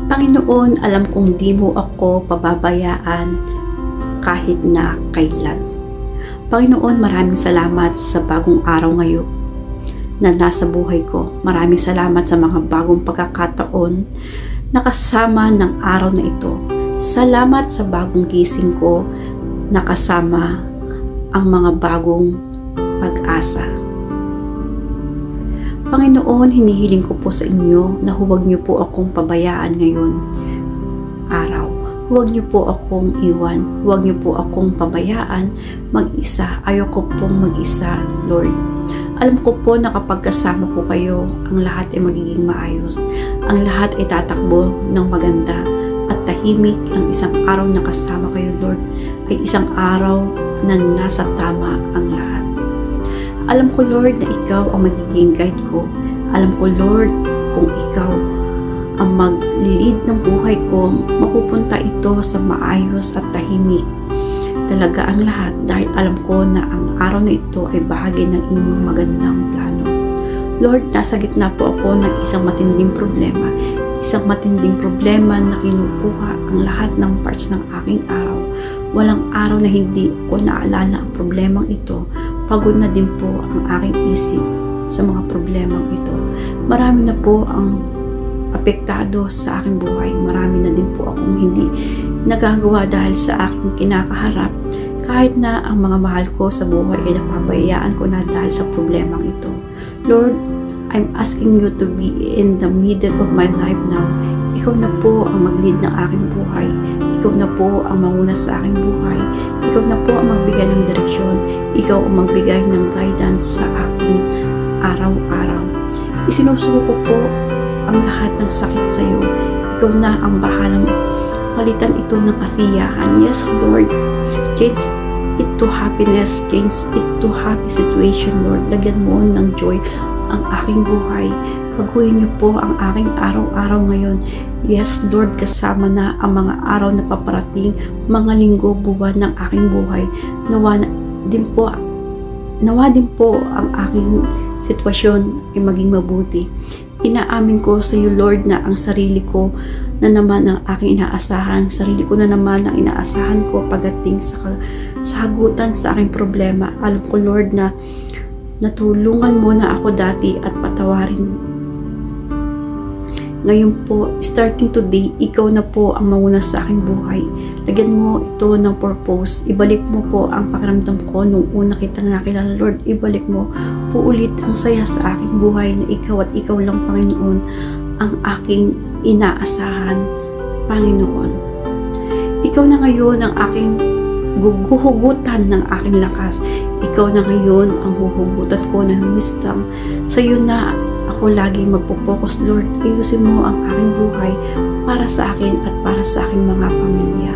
Panginoon, alam kong di mo ako pababayaan kahit na kailan. Panginoon, maraming salamat sa bagong araw ngayon na nasa buhay ko. Maraming salamat sa mga bagong pagkakataon na kasama ng araw na ito. Salamat sa bagong gising ko na kasama ang mga bagong pag-asa. Panginoon, hinihiling ko po sa inyo na huwag niyo po akong pabayaan ngayon araw. Huwag niyo po akong iwan. Huwag niyo po akong pabayaan mag-isa. Ayoko pong mag-isa, Lord. Alam ko po na kapag kasama ko kayo, ang lahat ay magiging maayos. Ang lahat ay tatakbo ng maganda at tahimik. Ang isang araw na kasama kayo, Lord, ay isang araw na nasa tama ang lahat. Alam ko, Lord, na ikaw ang magiging guide ko. Alam ko, Lord, kung ikaw ang mag-lead ng buhay ko, mapupunta ito sa maayos at tahimik. Talaga ang lahat dahil alam ko na ang araw na ito ay bahagi ng inyong magandang plano. Lord, nasa gitna po ako ng isang matinding problema. Isang matinding problema na kinukuha ang lahat ng parts ng aking araw. Walang araw na hindi ko naalala ang problemang ito. Pagod na din po ang aking isip sa mga problemang ito. Marami na po ang apektado sa aking buhay. Marami na din po akong hindi nagagawa dahil sa aking kinakaharap. Kahit na ang mga mahal ko sa buhay ay napabayaan ko na dahil sa problemang ito. Lord, I'm asking you to be in the middle of my life now. Ikaw na po ang mag-lead ng aking buhay. Ikaw na po ang manguna sa aking buhay. Ikaw na po ang magbigay ng direksyon. Ikaw ang magbigay ng guidance sa aking araw-araw. Isinusuko ko po ang lahat ng sakit sa iyo. Ikaw na ang bahalang palitan ito ng kasiyahan. Yes, Lord. Change it to happiness. Change it to happy situation, Lord. Lagyan mo ng joy ang aking buhay. Baguhin niyo po ang aking araw-araw ngayon. Yes, Lord, kasama na ang mga araw na paparating, mga linggo, buwan ng aking buhay. Nawa din po ang aking sitwasyon ay maging mabuti. Inaamin ko sa iyo, Lord, na ang sarili ko na naman ang aking inaasahan. Sarili ko na naman ang inaasahan ko pagdating sa hagutan sa aking problema. Alam ko, Lord, na natulungan mo na ako dati at patawarin. Ngayon po, starting today, ikaw na po ang mauna sa aking buhay. Lagyan mo ito ng purpose. Ibalik mo po ang pakiramdam ko nung una kitang nakilala, Lord. Ibalik mo po ulit ang saya sa aking buhay na ikaw at ikaw lang, Panginoon, ang aking inaasahan, Panginoon. Ikaw na ngayon ang aking guhugutan ng aking lakas. Ikaw na ngayon ang huhugutan ko ng wisdom. Sa iyo na ako lagi magpo-focus, Lord. Ayusin mo ang aking buhay para sa akin at para sa aking mga pamilya.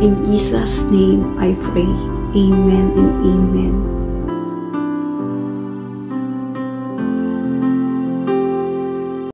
In Jesus' name I pray. Amen and amen.